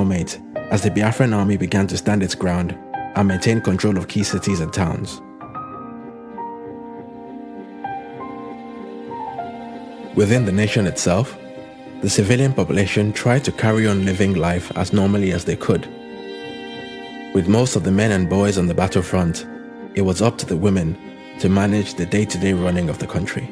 stalemate as the Biafran army began to stand its ground and maintain control of key cities and towns. Within the nation itself, the civilian population tried to carry on living life as normally as they could. With most of the men and boys on the battlefront, it was up to the women to manage the day-to-day running of the country.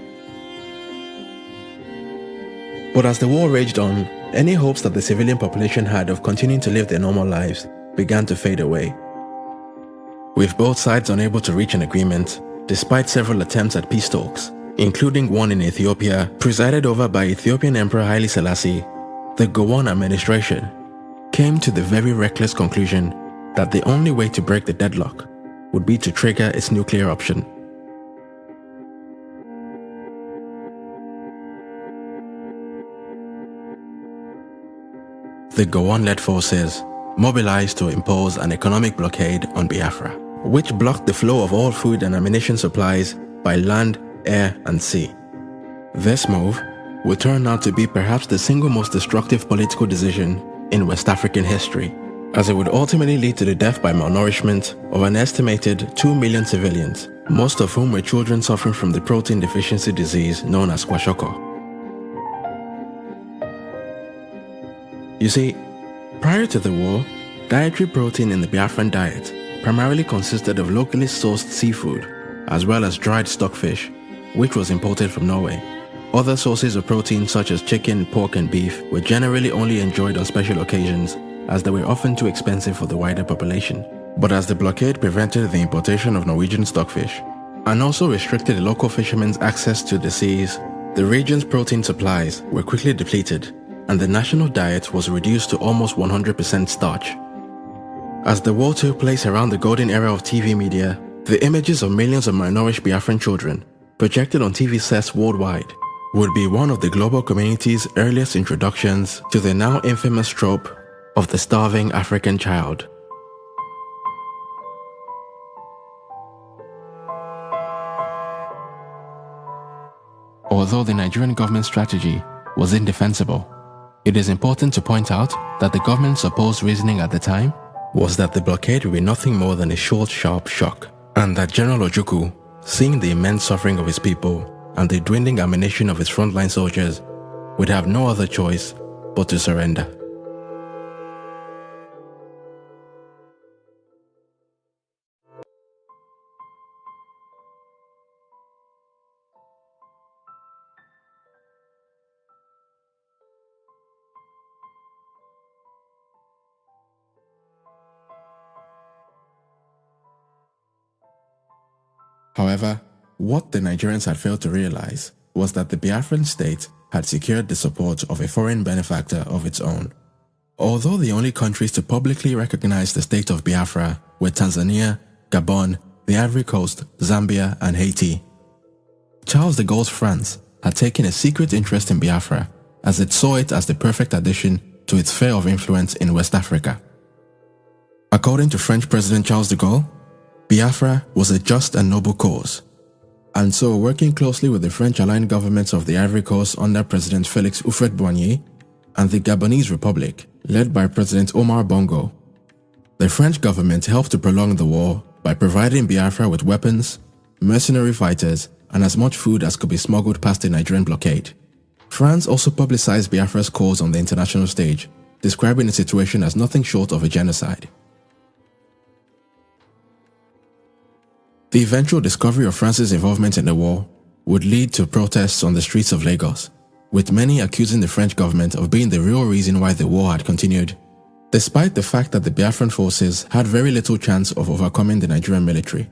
But as the war raged on, any hopes that the civilian population had of continuing to live their normal lives began to fade away. With both sides unable to reach an agreement, despite several attempts at peace talks, including one in Ethiopia presided over by Ethiopian Emperor Haile Selassie, the Gowon administration came to the very reckless conclusion that the only way to break the deadlock would be to trigger its nuclear option. The Gowon-led forces mobilized to impose an economic blockade on Biafra, which blocked the flow of all food and ammunition supplies by land, air, and sea. This move would turn out to be perhaps the single most destructive political decision in West African history, as it would ultimately lead to the death by malnourishment of an estimated 2 million civilians, most of whom were children suffering from the protein deficiency disease known as kwashiorkor. You see, prior to the war, dietary protein in the Biafran diet primarily consisted of locally sourced seafood, as well as dried stockfish, which was imported from Norway. Other sources of protein such as chicken, pork, and beef were generally only enjoyed on special occasions, as they were often too expensive for the wider population. But as the blockade prevented the importation of Norwegian stockfish, and also restricted the local fishermen's access to the seas, the region's protein supplies were quickly depleted, and the national diet was reduced to almost 100% starch. As the war took place around the golden era of TV media, the images of millions of malnourished Biafran children, projected on TV sets worldwide, would be one of the global community's earliest introductions to the now infamous trope of the starving African child. Although the Nigerian government strategy was indefensible, it is important to point out that the government's supposed reasoning at the time was that the blockade would be nothing more than a short, sharp shock, and that General Ojukwu, seeing the immense suffering of his people and the dwindling ammunition of his frontline soldiers, would have no other choice but to surrender. However, what the Nigerians had failed to realize was that the Biafran state had secured the support of a foreign benefactor of its own. Although the only countries to publicly recognize the state of Biafra were Tanzania, Gabon, the Ivory Coast, Zambia, and Haiti, Charles de Gaulle's France had taken a secret interest in Biafra as it saw it as the perfect addition to its sphere of influence in West Africa. According to French President Charles de Gaulle, Biafra was a just and noble cause, and so working closely with the French-aligned governments of the Ivory Coast under President Félix Houphouët-Boigny and the Gabonese Republic, led by President Omar Bongo, the French government helped to prolong the war by providing Biafra with weapons, mercenary fighters, and as much food as could be smuggled past the Nigerian blockade. France also publicized Biafra's cause on the international stage, describing the situation as nothing short of a genocide. The eventual discovery of France's involvement in the war would lead to protests on the streets of Lagos, with many accusing the French government of being the real reason why the war had continued, despite the fact that the Biafran forces had very little chance of overcoming the Nigerian military.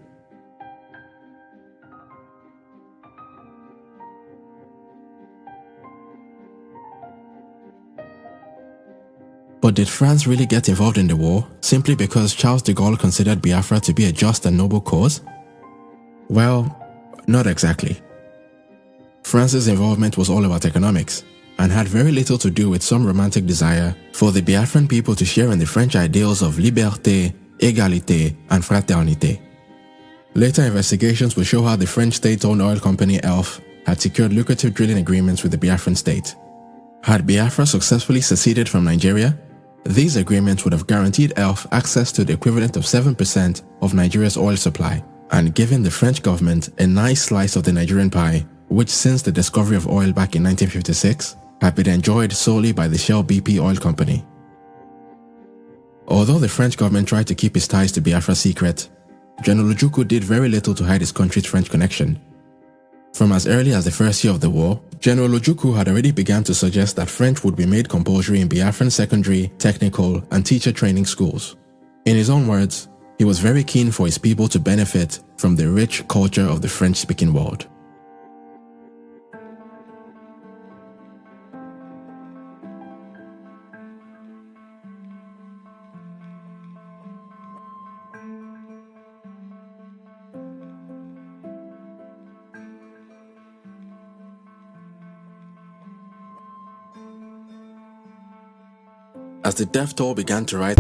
But did France really get involved in the war simply because Charles de Gaulle considered Biafra to be a just and noble cause? Well, not exactly. France's involvement was all about economics and had very little to do with some romantic desire for the Biafran people to share in the French ideals of liberté, égalité, and fraternité. Later investigations will show how the French state-owned oil company ELF had secured lucrative drilling agreements with the Biafran state. Had Biafra successfully seceded from Nigeria, These agreements would have guaranteed ELF access to the equivalent of 7% of Nigeria's oil supply and given the French government a nice slice of the Nigerian pie, which since the discovery of oil back in 1956 had been enjoyed solely by the Shell BP oil company. Although the French government tried to keep his ties to Biafra secret, General Ojukwu did very little to hide his country's French connection. From as early as the first year of the war, General Ojukwu had already begun to suggest that French would be made compulsory in Biafran secondary, technical, and teacher training schools. In his own words, he was very keen for his people to benefit from the rich culture of the French-speaking world. As the death toll began to rise,